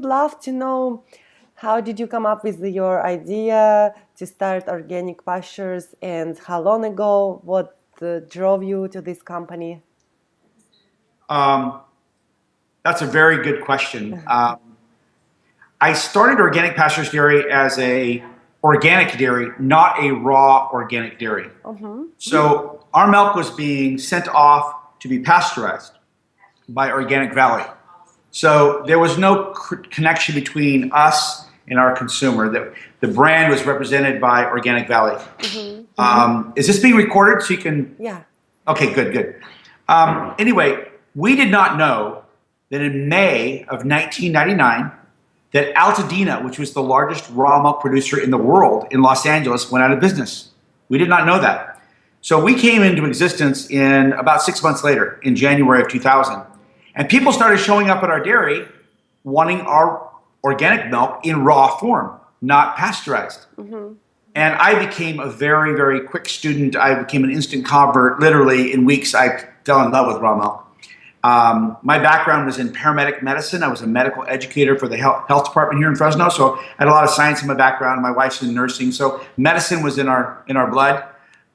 would love to know, how did you come up with your idea to start Organic Pastures, and how long ago? What drove you to this company? Um, that's a very good question. I started Organic Pastures Dairy as a organic dairy, not a raw organic dairy. Mm-hmm. So our milk was being sent off to be pasteurized by Organic Valley. So there was no connection between us and our consumer. The brand was represented by Organic Valley. Is this being recorded so you can? Yeah. Okay, good, good. Anyway, we did not know that in May of 1999, that Altadena, which was the largest raw milk producer in the world in Los Angeles, went out of business. We did not know that. So we came into existence in about 6 months later, in January of 2000. And people started showing up at our dairy wanting our organic milk in raw form, not pasteurized. And I became a very, very quick student. I became an instant convert. Literally, in weeks, I fell in love with raw milk. My background was in paramedic medicine. I was a medical educator for the health department here in Fresno, so I had a lot of science in my background. My wife's in nursing, so medicine was in our blood.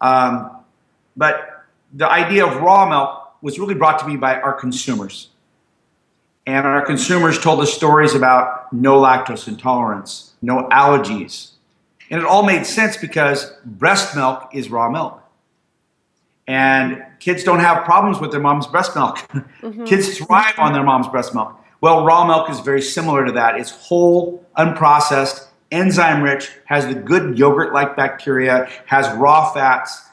But the idea of raw milk was really brought to me by our consumers. And our consumers told us stories about no lactose intolerance, no allergies. And it all made sense because breast milk is raw milk. And kids don't have problems with their mom's breast milk. Kids thrive on their mom's breast milk. Well, raw milk is very similar to that. It's whole, unprocessed, enzyme-rich, has the good yogurt-like bacteria, has raw fats,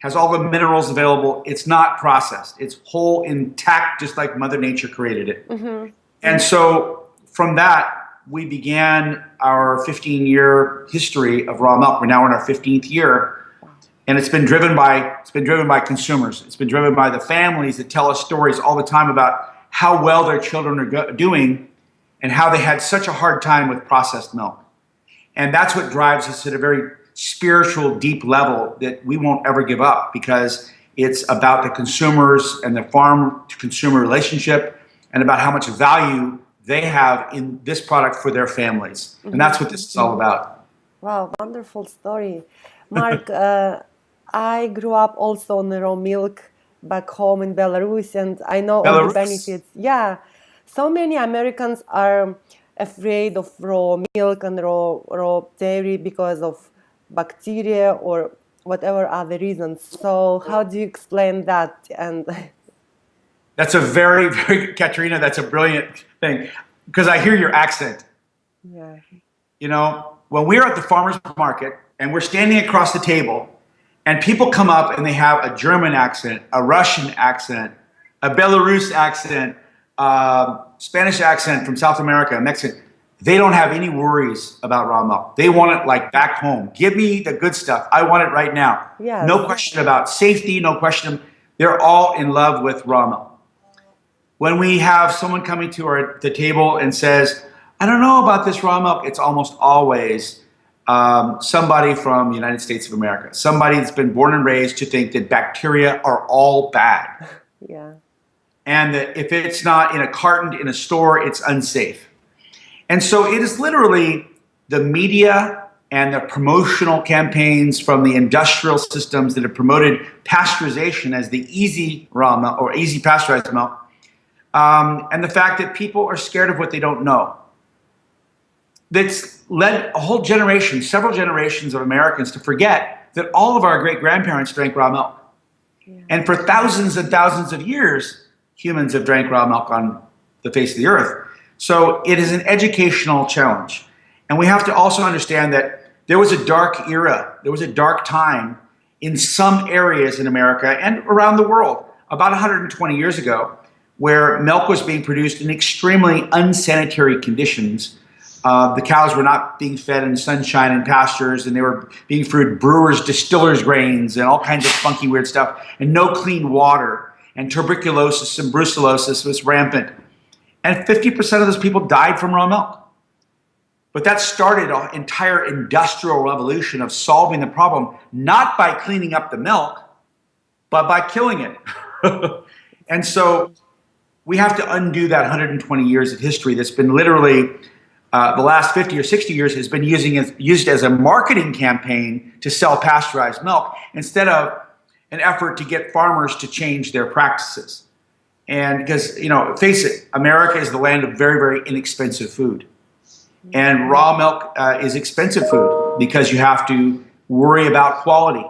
has all the minerals available. It's not processed. It's whole, intact, just like Mother Nature created it. And so from that, we began our 15-year history of raw milk. We're now in our 15th year. And it's been driven by consumers. It's been driven by the families that tell us stories all the time about how well their children are doing and how they had such a hard time with processed milk. And that's what drives us at a very spiritual, deep level that we won't ever give up, because it's about the consumers and the farm-to-consumer relationship and about how much value they have in this product for their families. And that's what this is all about. Wow, wonderful story. Mark, I grew up also on raw milk back home in Belarus, and I know all the benefits. Yeah, so many Americans are afraid of raw milk and raw dairy because of bacteria or whatever other reasons. So how do you explain that? And that's a very, very, Katerina, that's a brilliant thing, because I hear your accent. Yeah. You know, when we're at the farmer's market and we're standing across the table, and people come up and they have a German accent, a Russian accent, a Belarus accent, Spanish accent from South America, Mexican. They don't have any worries about raw milk. They want it like back home. Give me the good stuff. I want it right now. Yes. No question about safety, no question. They're all in love with raw milk. When we have someone coming to the table and says, I don't know about this raw milk, it's almost always somebody from the United States of America, somebody that's been born and raised to think that bacteria are all bad. Yeah. And that if it's not in a carton in a store, it's unsafe. And so it is literally the media and the promotional campaigns from the industrial systems that have promoted pasteurization as the easy raw milk or easy pasteurized milk, and the fact that people are scared of what they don't know. That's led a whole generation, several generations of Americans to forget that all of our great-grandparents drank raw milk. Yeah. And for thousands and thousands of years, humans have drank raw milk on the face of the earth. So it is an educational challenge. And we have to also understand that there was a dark era, there was a dark time in some areas in America and around the world, about 120 years ago, where milk was being produced in extremely unsanitary conditions. The cows were not being fed in sunshine and pastures, and they were being fed brewers, distillers grains, and all kinds of funky, weird stuff, and no clean water, and tuberculosis and brucellosis was rampant. And 50% of those people died from raw milk. But that started an entire industrial revolution of solving the problem, not by cleaning up the milk, but by killing it. And so we have to undo that 120 years of history that's been literally the last 50 or 60 years has been used as a marketing campaign to sell pasteurized milk instead of an effort to get farmers to change their practices. And because, face it, America is the land of very, very inexpensive food. And raw milk is expensive food because you have to worry about quality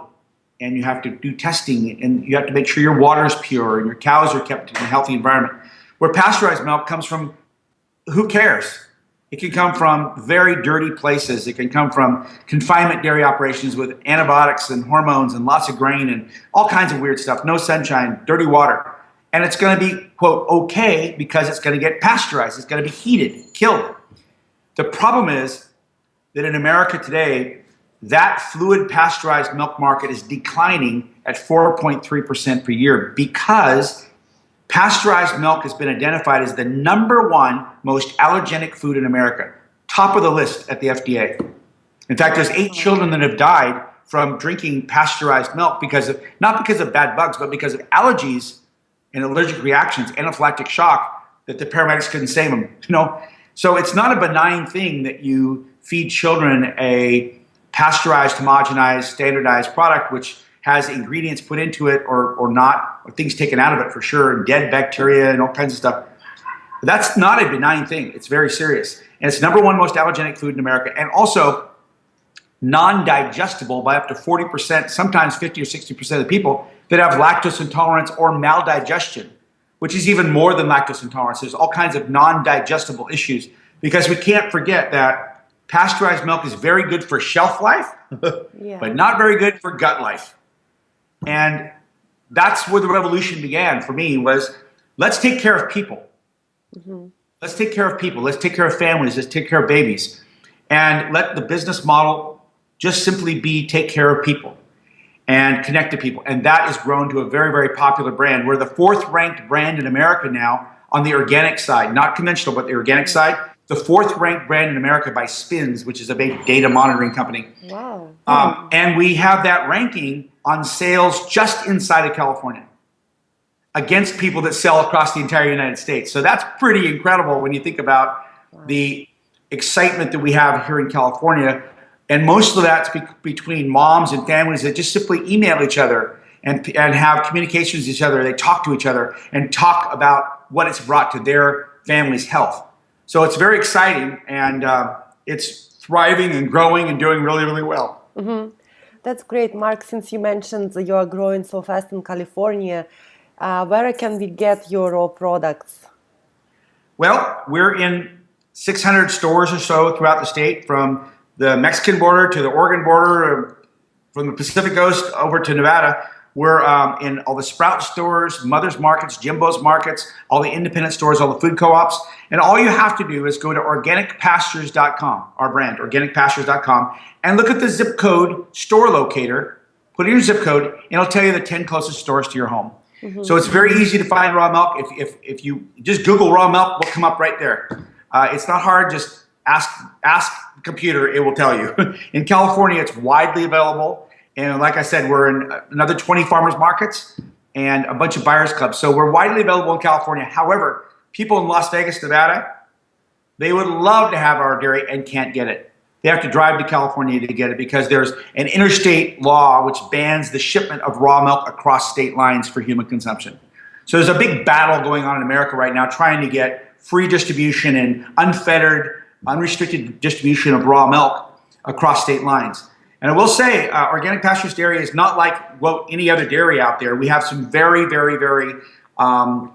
and you have to do testing and you have to make sure your water is pure and your cows are kept in a healthy environment. Where pasteurized milk comes from, who cares? It can come from very dirty places. It can come from confinement dairy operations with antibiotics and hormones and lots of grain and all kinds of weird stuff. No sunshine, dirty water. And it's going to be, quote, okay because it's going to get pasteurized. It's going to be heated, killed. The problem is that in America today, that fluid pasteurized milk market is declining at 4.3% per year because pasteurized milk has been identified as the #1 most allergenic food in America, top of the list at the FDA. In fact, there's 8 children that have died from drinking pasteurized milk not because of bad bugs, but because of allergies and allergic reactions, anaphylactic shock, that the paramedics couldn't save them. So it's not a benign thing that you feed children a pasteurized, homogenized, standardized product, which has ingredients put into it or not, or things taken out of it for sure, and dead bacteria and all kinds of stuff. But that's not a benign thing. It's very serious. And it's #1 most allergenic food in America, and also non-digestible by up to 40%, sometimes 50 or 60% of the people that have lactose intolerance or maldigestion, which is even more than lactose intolerance. There's all kinds of non-digestible issues because we can't forget that pasteurized milk is very good for shelf life, but not very good for gut life. And that's where the revolution began for me was, let's take care of people. Let's take care of people. Let's take care of families. Let's take care of babies. And let the business model just simply be take care of people and connect to people. And that has grown to a very, very popular brand. We're the 4th ranked brand in America now on the organic side, not conventional, but the organic side. The 4th ranked brand in America by Spins, which is a big data monitoring company. Wow. And we have that ranking on sales just inside of California against people that sell across the entire United States. So that's pretty incredible when you think about the excitement that we have here in California. And most of that's between moms and families that just simply email each other and have communications with each other. They talk to each other and talk about what it's brought to their family's health. So it's very exciting, and it's thriving and growing and doing really, really well. That's great, Mark. Since you mentioned that you are growing so fast in California, where can we get your raw products? Well, we're in 600 stores or so throughout the state, from the Mexican border to the Oregon border, from the Pacific Coast over to Nevada. We're in all the Sprout stores, Mother's Markets, Jimbo's Markets, all the independent stores, all the food co-ops. And all you have to do is go to organicpastures.com, our brand, organicpastures.com, and look at the zip code store locator, put in your zip code, and it'll tell you the 10 closest stores to your home. So it's very easy to find raw milk. If you just Google raw milk, we'll come up right there. It's not hard, just ask the computer, it will tell you. In California, it's widely available. And like I said, we're in another 20 farmers markets and a bunch of buyers clubs. So we're widely available in California. However, people in Las Vegas, Nevada, they would love to have our dairy and can't get it. They have to drive to California to get it because there's an interstate law which bans the shipment of raw milk across state lines for human consumption. So there's a big battle going on in America right now trying to get free distribution and unfettered, unrestricted distribution of raw milk across state lines. And I will say, Organic Pastures Dairy is not like any other dairy out there. We have some very, very, very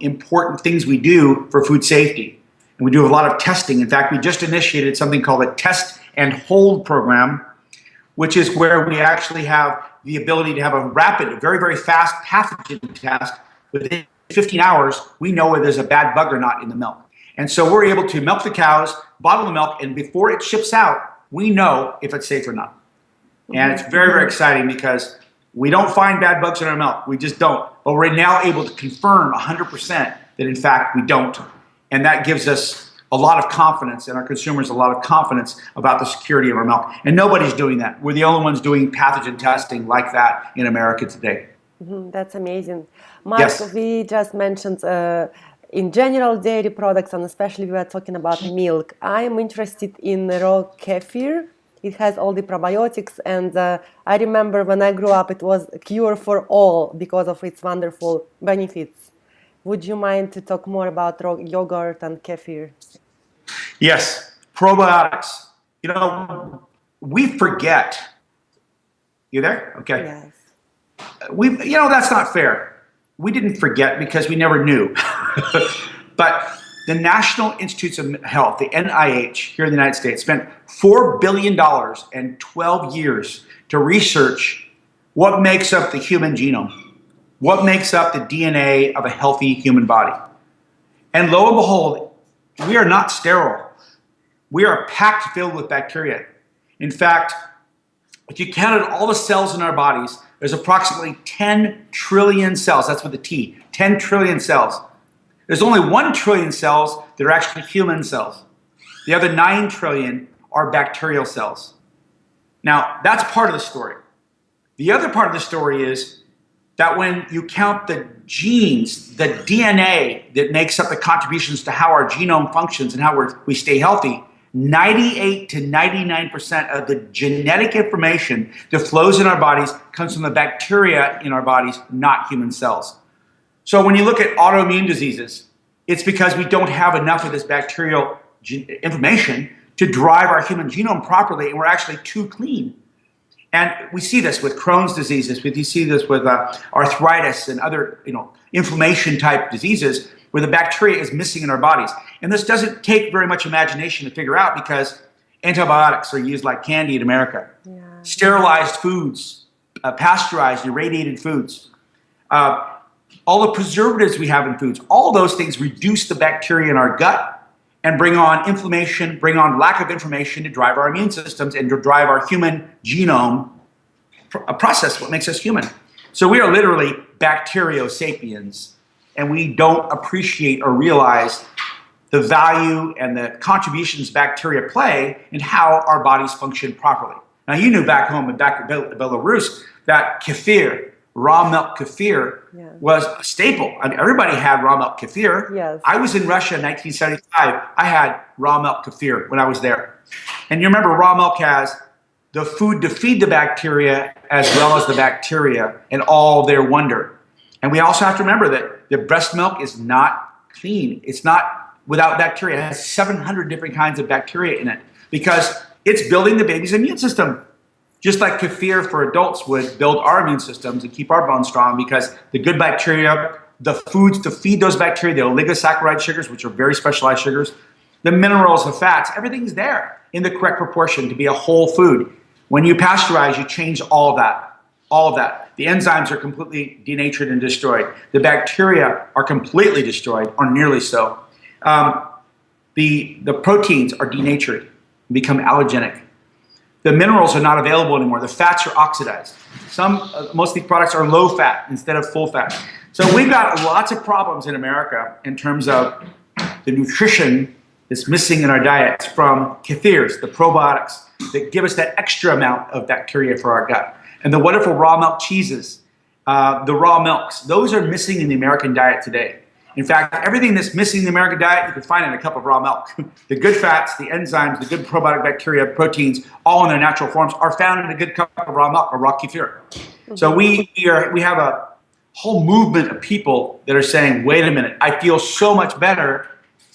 important things we do for food safety. And we do a lot of testing. In fact, we just initiated something called a test and hold program, which is where we actually have the ability to have a rapid, very, very fast pathogen test. Within 15 hours, we know whether there's a bad bug or not in the milk. And so we're able to milk the cows, bottle the milk, and before it ships out, we know if it's safe or not. And it's very, very exciting because we don't find bad bugs in our milk. We just don't. But we're now able to confirm 100% that, in fact, we don't. And that gives us a lot of confidence, and our consumers a lot of confidence about the security of our milk. And nobody's doing that. We're the only ones doing pathogen testing like that in America today. That's amazing. Mark, Yes. we just mentioned in general dairy products, and especially we are talking about milk. I'm interested in raw kefir. It has all the probiotics, and I remember when I grew up, it was a cure for all because of its wonderful benefits. Would you mind to talk more about raw yogurt and kefir? Yes, probiotics. You know, we forget. You there? Okay. Yes. That's not fair. We didn't forget because we never knew. But the National Institutes of Health, the NIH here in the United States, spent $4 billion and 12 years to research what makes up the human genome, what makes up the DNA of a healthy human body. And lo and behold, we are not sterile. We are packed filled with bacteria. In fact, if you counted all the cells in our bodies, there's approximately 10 trillion cells. That's with a T, 10 trillion cells. There's only 1 trillion cells that are actually human cells. The other 9 trillion are bacterial cells. Now, that's part of the story. The other part of the story is that when you count the genes, the DNA that makes up the contributions to how our genome functions and how we stay healthy, 98 to 99% of the genetic information that flows in our bodies comes from the bacteria in our bodies, not human cells. So when you look at autoimmune diseases, it's because we don't have enough of this bacterial information to drive our human genome properly, and we're actually too clean. And we see this with Crohn's diseases. We see this with arthritis and other, inflammation-type diseases where the bacteria is missing in our bodies. And this doesn't take very much imagination to figure out because antibiotics are used like candy in America. Yeah. Sterilized foods, pasteurized, irradiated foods. All the preservatives we have in foods, all those things reduce the bacteria in our gut and bring on inflammation, bring on lack of information to drive our immune systems and to drive our human genome process, what makes us human. So we are literally bacteriosapiens, and we don't appreciate or realize the value and the contributions bacteria play in how our bodies function properly. Now, you knew back home in Belarus that kefir, raw milk kefir, was a staple. I mean, everybody had raw milk kefir. Yes. I was in Russia in 1975. I had raw milk kefir when I was there. And you remember raw milk has the food to feed the bacteria as well as the bacteria and all their wonder. And we also have to remember that the breast milk is not clean. It's not without bacteria. It has 700 different kinds of bacteria in it because it's building the baby's immune system. Just like kefir for adults would build our immune systems and keep our bones strong because the good bacteria, the foods to feed those bacteria, the oligosaccharide sugars, which are very specialized sugars, the minerals, the fats, everything's there in the correct proportion to be a whole food. When you pasteurize, you change all of that, all of that. The enzymes are completely denatured and destroyed. The bacteria are completely destroyed, or nearly so. The proteins are denatured and become allergenic. The minerals are not available anymore. The fats are oxidized. Most of these products are low fat instead of full fat. So we've got lots of problems in America in terms of the nutrition that's missing in our diets from kefirs, the probiotics that give us that extra amount of bacteria for our gut. And the wonderful raw milk cheeses, the raw milks, those are missing in the American diet today. In fact, everything that's missing in the American diet, you can find in a cup of raw milk. The good fats, the enzymes, the good probiotic bacteria, proteins, all in their natural forms are found in a good cup of raw milk or raw kefir. So we have a whole movement of people that are saying, wait a minute, I feel so much better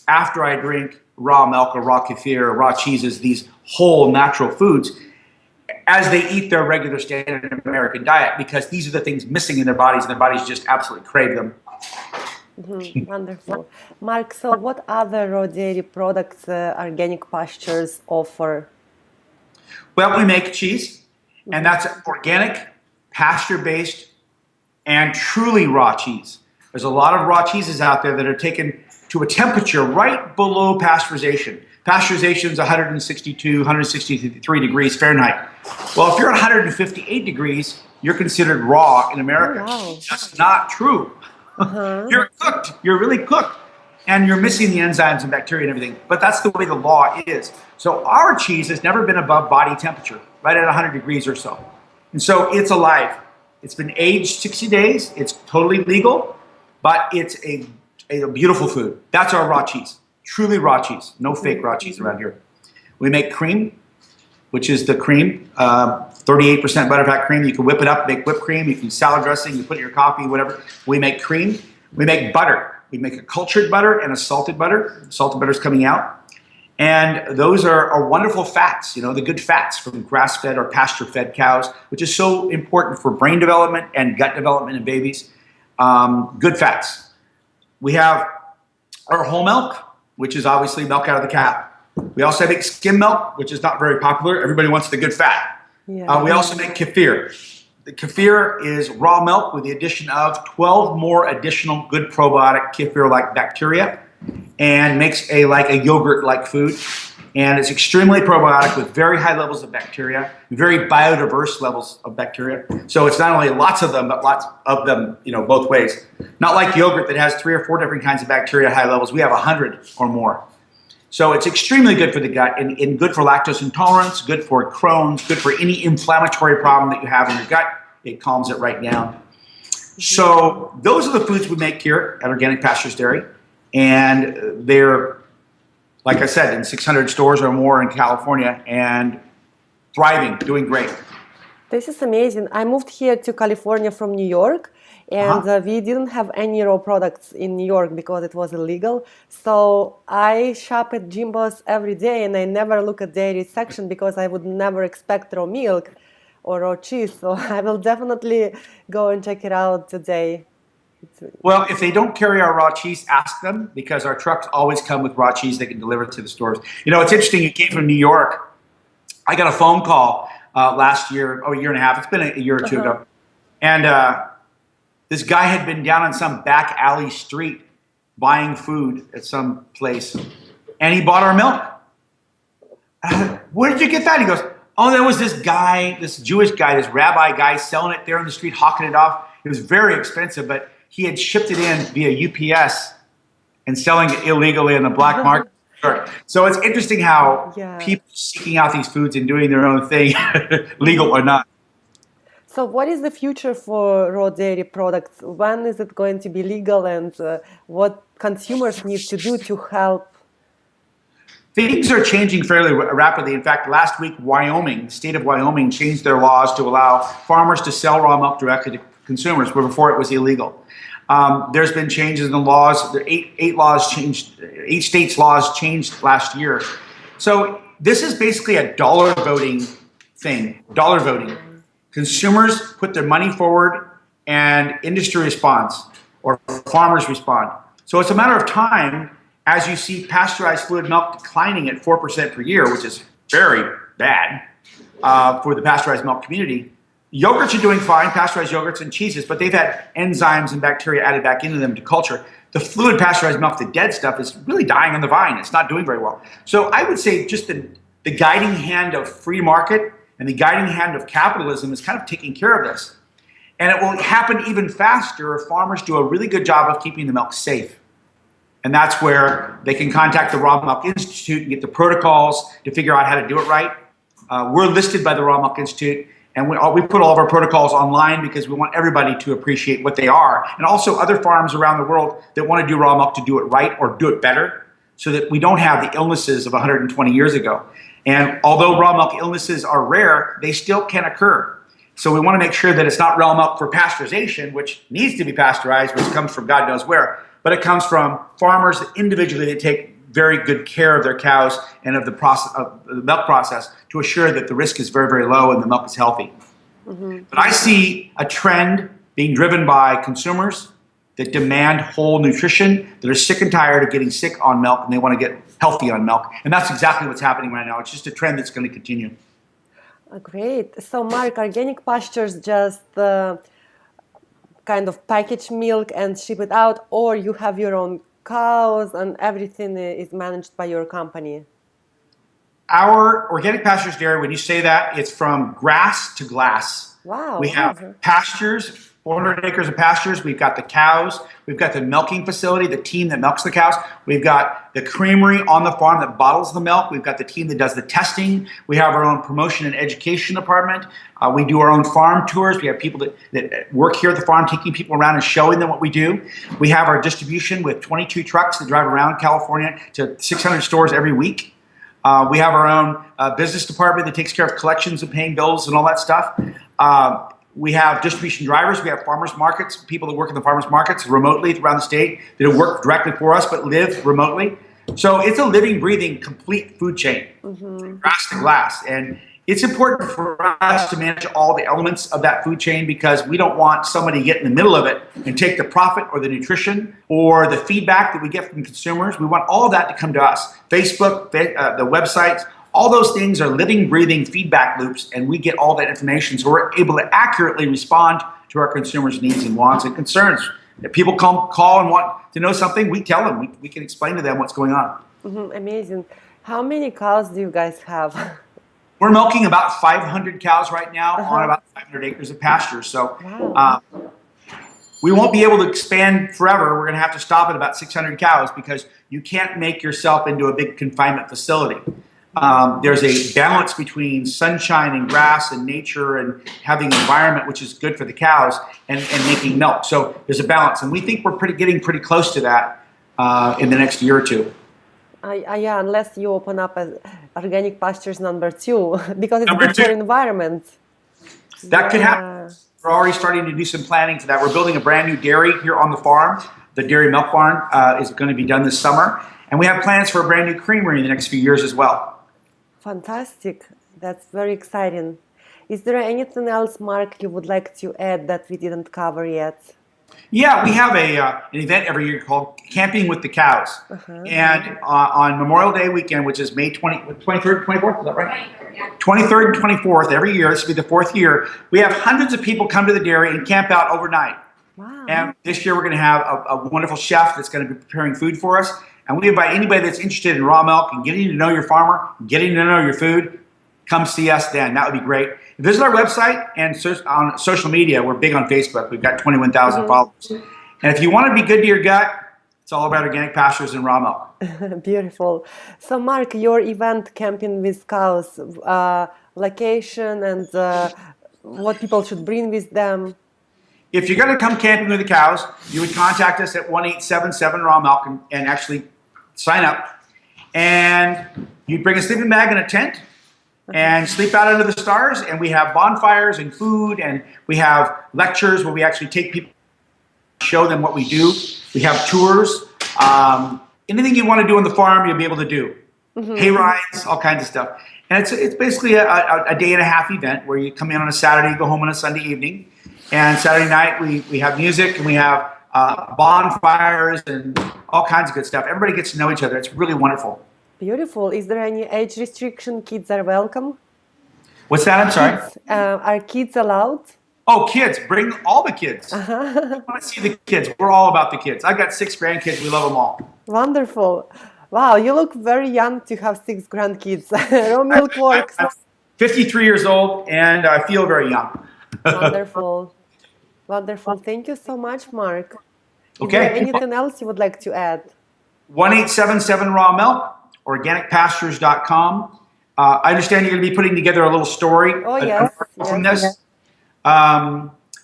after I drink raw milk or raw kefir or raw cheeses, these whole natural foods, as they eat their regular standard American diet, because these are the things missing in their bodies, and their bodies just absolutely crave them. Wonderful. Mark, so what other raw dairy products Organic Pastures offer? Well, we make cheese, and that's organic, pasture-based, and truly raw cheese. There's a lot of raw cheeses out there that are taken to a temperature right below pasteurization. Pasteurization is 162, 163 degrees Fahrenheit. Well, if you're at 158 degrees, you're considered raw in America. Oh, wow. That's not true. You're cooked. You're really cooked. And you're missing the enzymes and bacteria and everything. But that's the way the law is. So our cheese has never been above body temperature, right at 100 degrees or so. And so it's alive. It's been aged 60 days. It's totally legal. But it's a a beautiful food. That's our raw cheese. Truly raw cheese. No fake raw cheese around here. We make cream, which is the cream, 38% butterfat cream. You can whip it up, make whipped cream. You can salad dressing. You put it in your coffee, whatever. We make cream. We make butter. We make a cultured butter and a salted butter. Salted butter is coming out. And those are wonderful fats, you know, the good fats from grass-fed or pasture-fed cows, which is so important for brain development and gut development in babies. Good fats. We have our whole milk, which is obviously milk out of the cow. We also make skim milk, which is not very popular. Everybody wants the good fat. Yeah. We also make kefir. The kefir is raw milk with the addition of 12 more additional good probiotic kefir-like bacteria, and makes like a yogurt-like food. And it's extremely probiotic with very high levels of bacteria, very biodiverse levels of bacteria. So it's not only lots of them, but lots of them, you know, both ways. Not like yogurt that has 3 or 4 different kinds of bacteria at high levels. We have 100 or more. So it's extremely good for the gut and good for lactose intolerance, good for Crohn's, good for any inflammatory problem that you have in your gut. It calms it right down. So those are the foods we make here at Organic Pastures Dairy. And they're, like I said, in 600 stores or more in California and thriving, doing great. This is amazing. I moved here to California from New York, and we didn't have any raw products in New York because it was illegal. So I shop at Jimbo's every day, and I never look at dairy section because I would never expect raw milk or raw cheese. So I will definitely go and check it out today. Well, if they don't carry our raw cheese, ask them, because our trucks always come with raw cheese they can deliver to the stores. You know, it's interesting, you came from New York. I got a phone call last year, a year and a half. It's been a year or two ago. And this guy had been down on some back alley street buying food at some place, and he bought our milk. Where did you get that? He goes, oh, there was this guy, this Jewish guy, this rabbi guy selling it there in the street, hawking it off. It was very expensive, but he had shipped it in via UPS and selling it illegally in the black market. So it's interesting how people seeking out these foods and doing their own thing, legal or not. So what is the future for raw dairy products? When is it going to be legal, and what consumers need to do to help? Things are changing fairly rapidly. In fact, last week, Wyoming, the state of Wyoming, changed their laws to allow farmers to sell raw milk directly to consumers, where before it was illegal. There's been changes in the laws. The eight states' laws changed last year. So this is basically a dollar voting thing. Dollar voting. Consumers put their money forward, and industry responds, or farmers respond. So it's a matter of time as you see pasteurized fluid milk declining at 4% per year, which is very bad for the pasteurized milk community. Yogurts are doing fine, pasteurized yogurts and cheeses, but they've had enzymes and bacteria added back into them to culture. The fluid pasteurized milk, the dead stuff, is really dying on the vine. It's not doing very well. So I would say just the guiding hand of free market and the guiding hand of capitalism is kind of taking care of this. And it will happen even faster if farmers do a really good job of keeping the milk safe. And that's where they can contact the Raw Milk Institute and get the protocols to figure out how to do it right. We're listed by the Raw Milk Institute, and we put all of our protocols online because we want everybody to appreciate what they are, and also other farms around the world that want to do raw milk to do it right or do it better, so that we don't have the illnesses of 120 years ago. And although raw milk illnesses are rare, they still can occur. So we want to make sure that it's not raw milk for pasteurization, which needs to be pasteurized, which comes from God knows where, but it comes from farmers individually that take very good care of their cows and of the process, of the milk process, to assure that the risk is very, very low and the milk is healthy. But I see a trend being driven by consumers that demand whole nutrition, that are sick and tired of getting sick on milk, and they want to get healthy on milk. And that's exactly what's happening right now. It's just a trend that's going to continue. Great. So, Mark, Organic Pastures just kind of package milk and ship it out, or you have your own cows and everything is managed by your company? Our Organic Pastures Dairy, when you say that, it's from grass to glass. Wow. We have pastures 400 acres of pastures. We've got the cows. We've got the milking facility, the team that milks the cows. We've got the creamery on the farm that bottles the milk. We've got the team that does the testing. We have our own promotion and education department. We do our own farm tours. We have people that work here at the farm taking people around and showing them what we do. We have our distribution with 22 trucks that drive around California to 600 stores every week. We have our own business department that takes care of collections and paying bills and all that stuff. We have distribution drivers. We have farmers markets, people that work in the farmers markets remotely around the state that work directly for us but live remotely. So it's a living, breathing, complete food chain, grass to glass. And it's important for us to manage all the elements of that food chain because we don't want somebody to get in the middle of it and take the profit or the nutrition or the feedback that we get from consumers. We want all of that to come to us. Facebook, the websites, all those things are living, breathing feedback loops, and we get all that information so we're able to accurately respond to our consumers' needs and wants and concerns. If people call and want to know something, we tell them. We can explain to them what's going on. Amazing. How many cows do you guys have? We're milking about 500 cows right now on about 500 acres of pasture. So we won't be able to expand forever. We're going to have to stop at about 600 cows because you can't make yourself into a big confinement facility. There's a balance between sunshine and grass and nature and having an environment which is good for the cows and making milk. So there's a balance. And we think we're getting pretty close to that in the next year or two. Yeah, unless you open up an organic pastures number 2, because it's good for environment. That could happen. We're already starting to do some planning for that. We're building a brand new dairy here on the farm. The dairy milk barn is going to be done this summer. And we have plans for a brand new creamery in the next few years as well. Fantastic. That's very exciting. Is there anything else, Mark, you would like to add that we didn't cover yet? Yeah, we have an event every year called Camping with the Cows. And on Memorial Day weekend, which is May 23rd, 24th, is that right? 23rd and 24th, every year, this will be the 4th year, we have hundreds of people come to the dairy and camp out overnight. Wow. And this year we're going to have a wonderful chef that's going to be preparing food for us. And we invite anybody that's interested in raw milk and getting to know your farmer, getting to know your food, come see us then. That would be great. Visit our website and on social media. We're big on Facebook. We've got 21,000 followers. And if you want to be good to your gut, it's all about organic pastures and raw milk. Beautiful. So, Mark, your event, Camping with Cows, location and what people should bring with them. If you're going to come camping with the cows, you would contact us at 1-877-RAW-MILK and actually sign up. And you'd bring a sleeping bag and a tent and sleep out under the stars. And we have bonfires and food, and we have lectures where we actually take people, show them what we do. We have tours. Anything you want to do on the farm, you'll be able to do. Hay rides, all kinds of stuff. And it's basically a day and a half event where you come in on a Saturday, go home on a Sunday evening. And Saturday night, we have music and we have bonfires and all kinds of good stuff. Everybody gets to know each other. It's really wonderful. Beautiful. Is there any age restriction? Kids are welcome? What's that? I'm sorry? Kids, are kids allowed? Oh, kids. Bring all the kids. I want to see the kids. We're all about the kids. I've got 6 grandkids. We love them all. Wonderful. Wow, you look very young to have 6 grandkids. Raw milk works. I'm 53 years old and I feel very young. Wonderful. Wonderful. Thank you so much, Mark. Is there anything else you would like to add? 1-877-RAW-MILK, organicpastures.com. I understand you're going to be putting together a little story from this.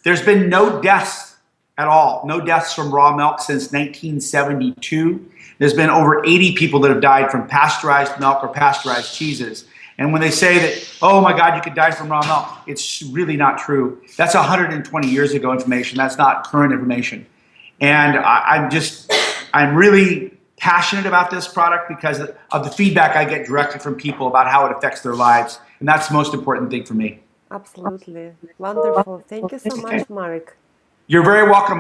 There's been no deaths at all, no deaths from raw milk since 1972. There's been over 80 people that have died from pasteurized milk or pasteurized cheeses. And when they say that, oh my God, you could die from raw milk, it's really not true. That's 120 years ago information. That's not current information. And I'm really passionate about this product because of the feedback I get directly from people about how it affects their lives. And that's the most important thing for me. Absolutely. Wonderful. Thank you so much, Mark. You're very welcome.